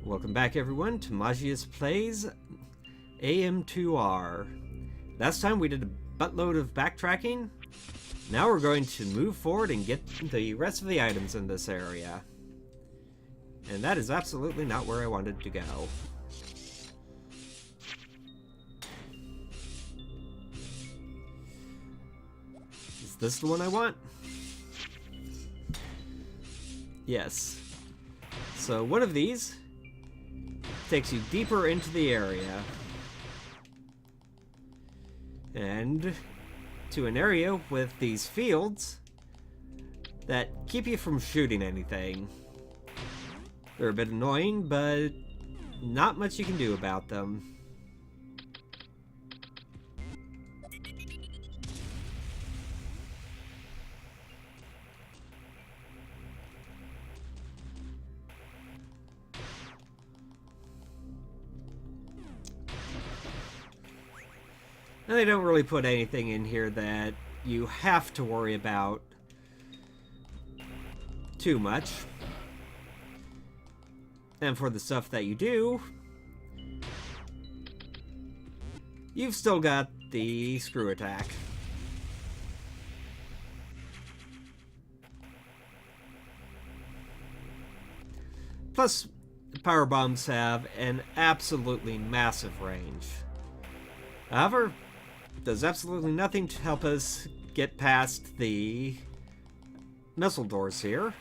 Welcome back everyone to Magius Plays AM2R. Last time we did a buttload of backtracking. Now we're going to move forward and get the rest of the items in this area. And that is absolutely not where I wanted to go. Is this the one I want? Yes. So one of these takes you deeper into the area. And to an area with these fields that keep you from shooting anything. They're a bit annoying, but not much you can do about them. And they don't really put anything in here that you have to worry about too much. And for the stuff that you do, you've still got the screw attack. Plus, power bombs have an absolutely massive range. However, it does absolutely nothing to help us get past the missile doors here.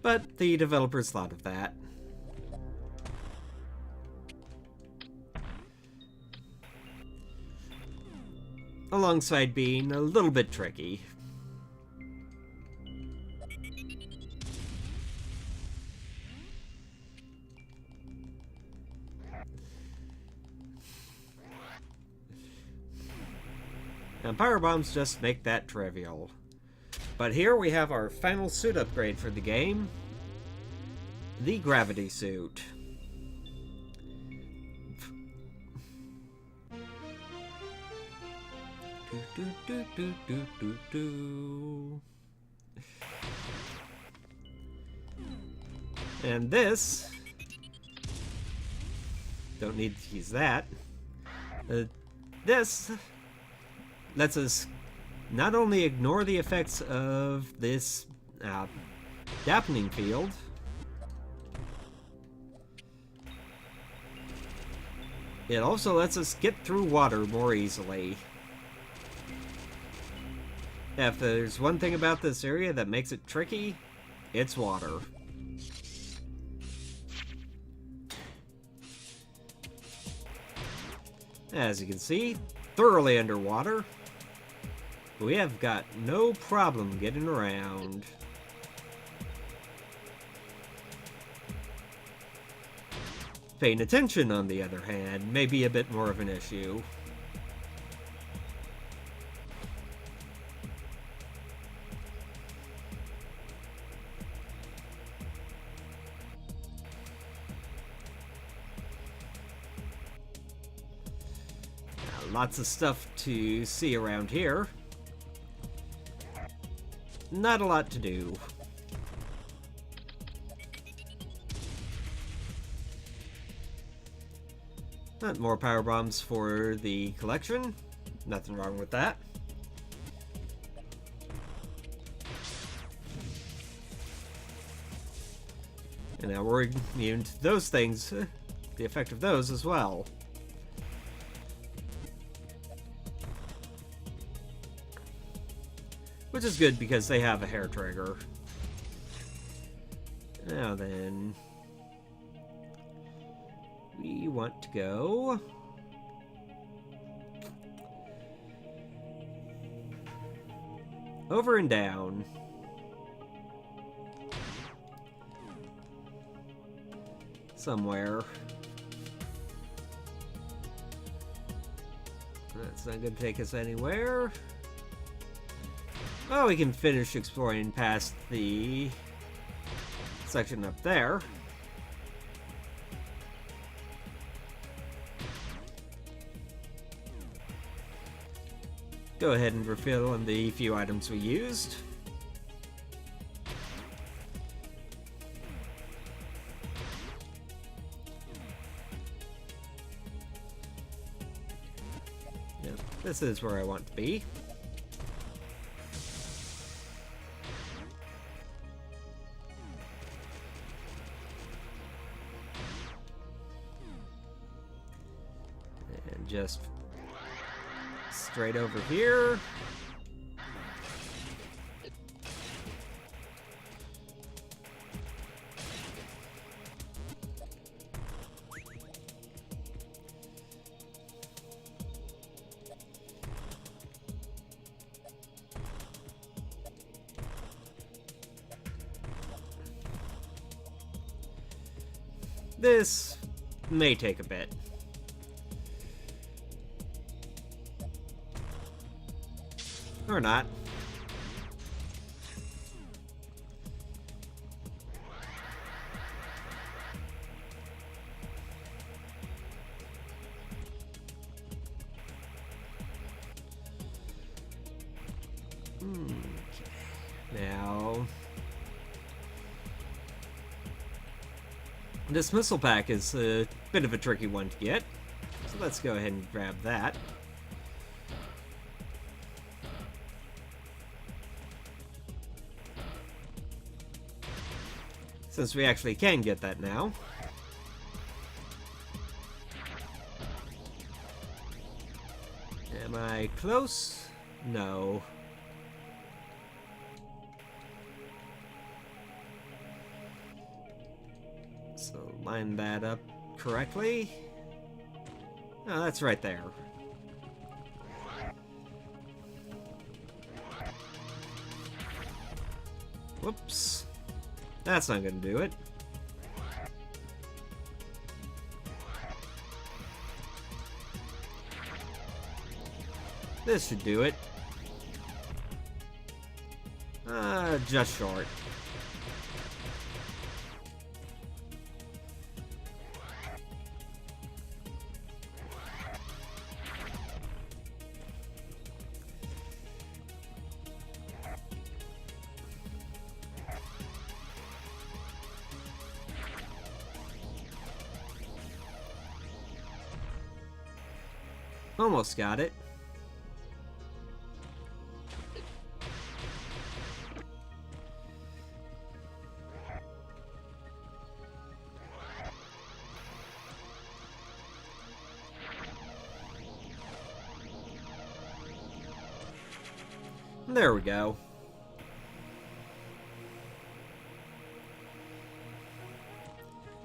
But the developers thought of that. Alongside being a little bit tricky. And power bombs just make that trivial. But here we have our final suit upgrade for the game. The gravity suit. And this, don't need to use that. This lets us not only ignore the effects of this dampening field, it also lets us get through water more easily. If there's one thing about this area that makes it tricky, it's water. As you can see, thoroughly underwater. We have got no problem getting around. Paying attention, on the other hand, may be a bit more of an issue. Lots of stuff to see around here. Not a lot to do. Not more power bombs for the collection. Nothing wrong with that. And now we're immune to those things, the effect of those as well. Which is good because they have a hair trigger. Now then, we want to go over and down. Somewhere. That's not going to take us anywhere. Well, we can finish exploring past the section up there. go ahead and refill on the few items we used. Yep, this is where I want to be. And just straight over here. This may take a bit. Or not. Okay. Now, this missile pack is a bit of a tricky one to get, so let's go ahead and grab that. Since we actually can get that now. Am I close? No. So line that up correctly. Oh, that's right there. Whoops. That's not going to do it. This should do it. Just short. Almost got it. There we go.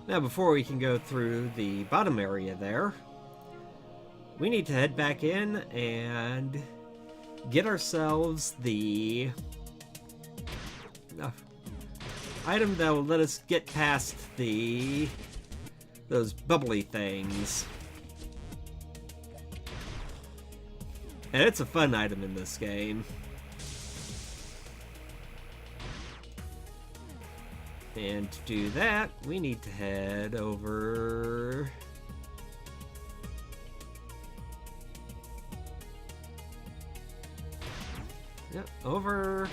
Now, before we can go through the bottom area there, we need to head back in and get ourselves the item that will let us get past those bubbly things. And it's a fun item in this game. And to do that, we need to head over... Yep, over...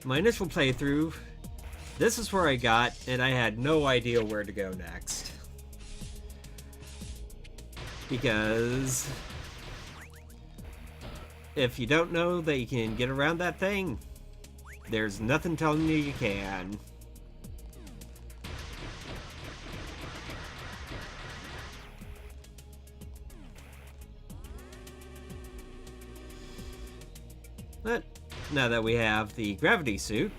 My initial playthrough, this is where I got, and I had no idea where to go next. Because if you don't know that you can get around that thing, there's nothing telling you can. But now that we have the gravity suit,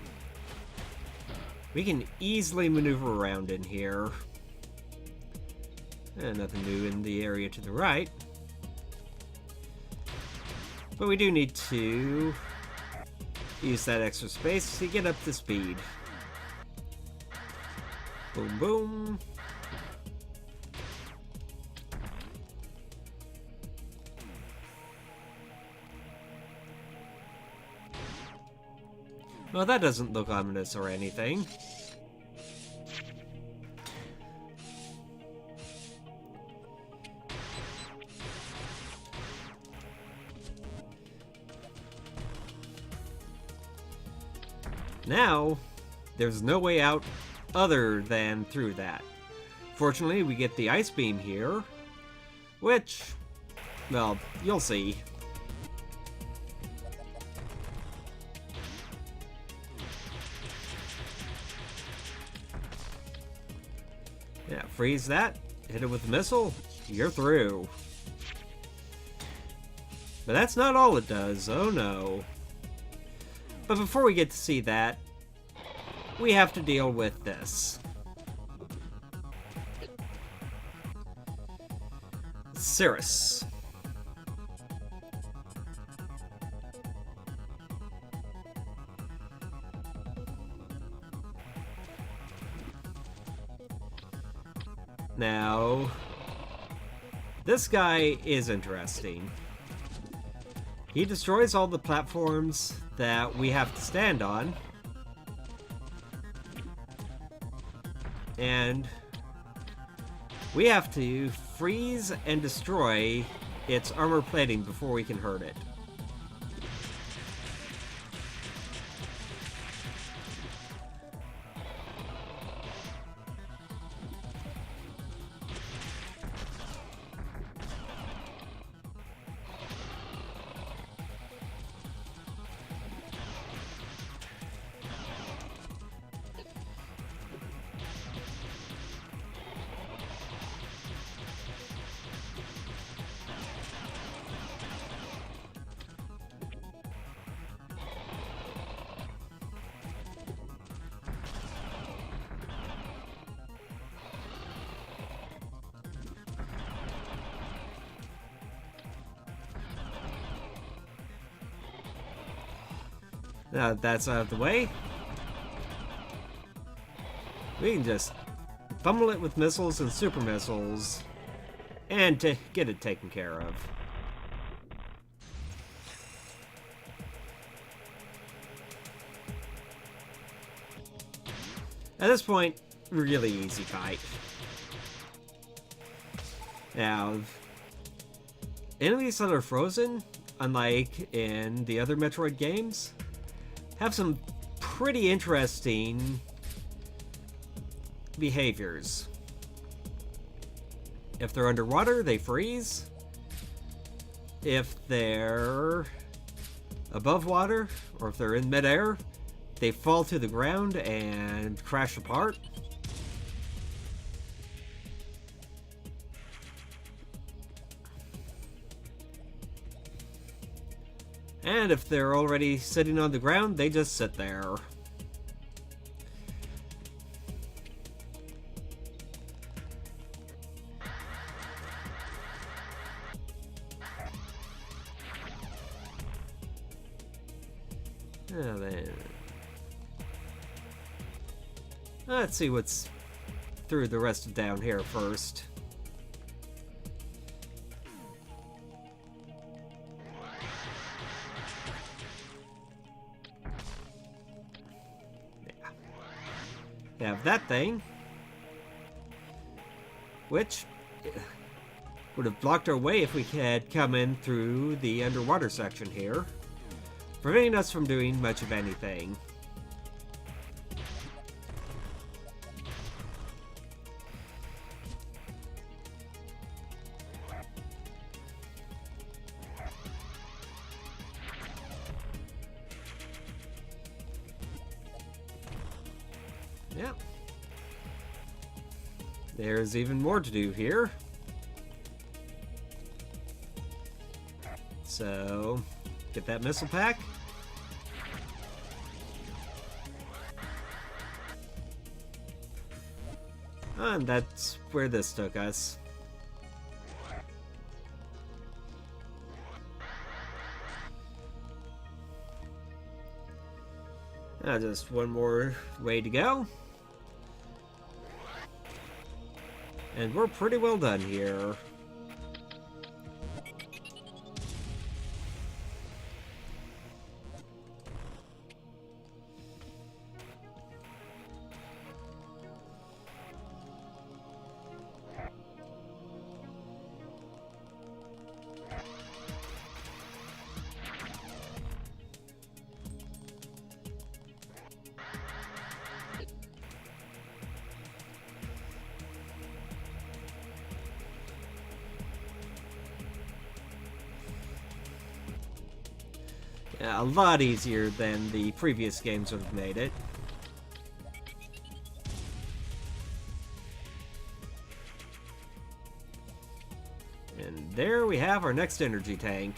we can easily maneuver around in here. And nothing new in the area to the right. But we do need to use that extra space to get up to speed. Boom, boom. Well, that doesn't look ominous or anything. Now, there's no way out other than through that. Fortunately, we get the ice beam here, which, well, you'll see. Yeah, freeze that, hit it with the missile, you're through. But that's not all it does, oh no. But before we get to see that, we have to deal with this. Cirrus. Now, this guy is interesting. He destroys all the platforms that we have to stand on. And we have to freeze and destroy its armor plating before we can hurt it. Now that that's out of the way, we can just pummel it with missiles and super missiles and to get it taken care of. At this point, really easy fight. Now, enemies that are frozen, unlike in the other Metroid games, have some pretty interesting behaviors. If they're underwater, they freeze. If they're above water, or if they're in midair, they fall to the ground and crash apart. And if they're already sitting on the ground, they just sit there. Now then, let's see what's through the rest of down here first. Have that thing, which would have blocked our way if we had come in through the underwater section here, preventing us from doing much of anything. Yep. There's even more to do here. So, get that missile pack. And that's where this took us. Just one more way to go. And we're pretty well done here. A lot easier than the previous games would have made it. And there we have our next energy tank.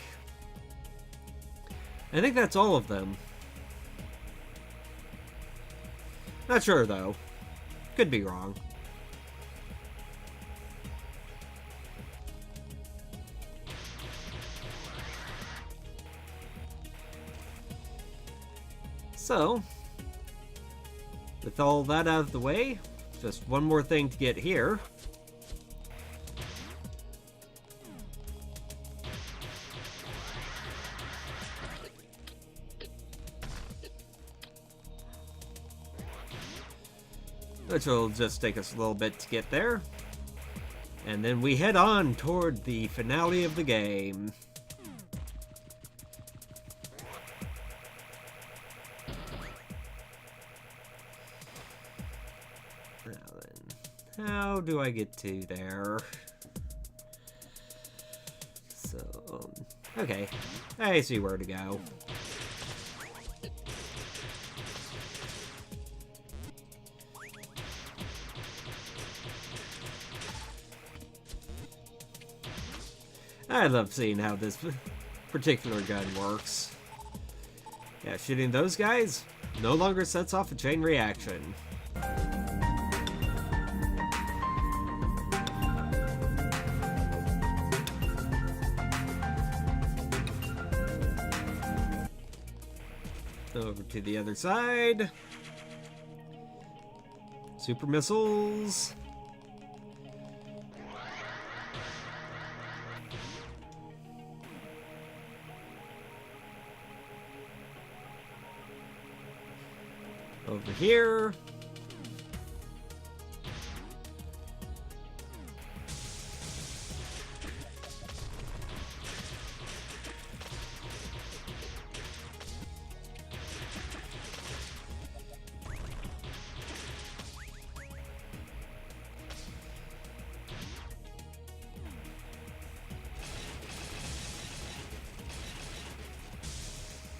I think that's all of them. Not sure though. Could be wrong. So, with all that out of the way, just one more thing to get here. Which will just take us a little bit to get there. And then we head on toward the finale of the game. Now then, how do I get to there? So, okay, I see where to go. I love seeing how this particular gun works. Yeah, shooting those guys no longer sets off a chain reaction. Over to the other side. Super missiles. Over here.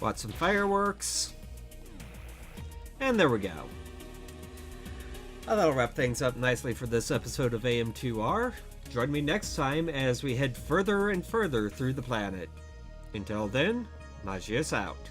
Watch some fireworks. And there we go. Well, that'll wrap things up nicely for this episode of AM2R. Join me next time as we head further and further through the planet. Until then, Magius out.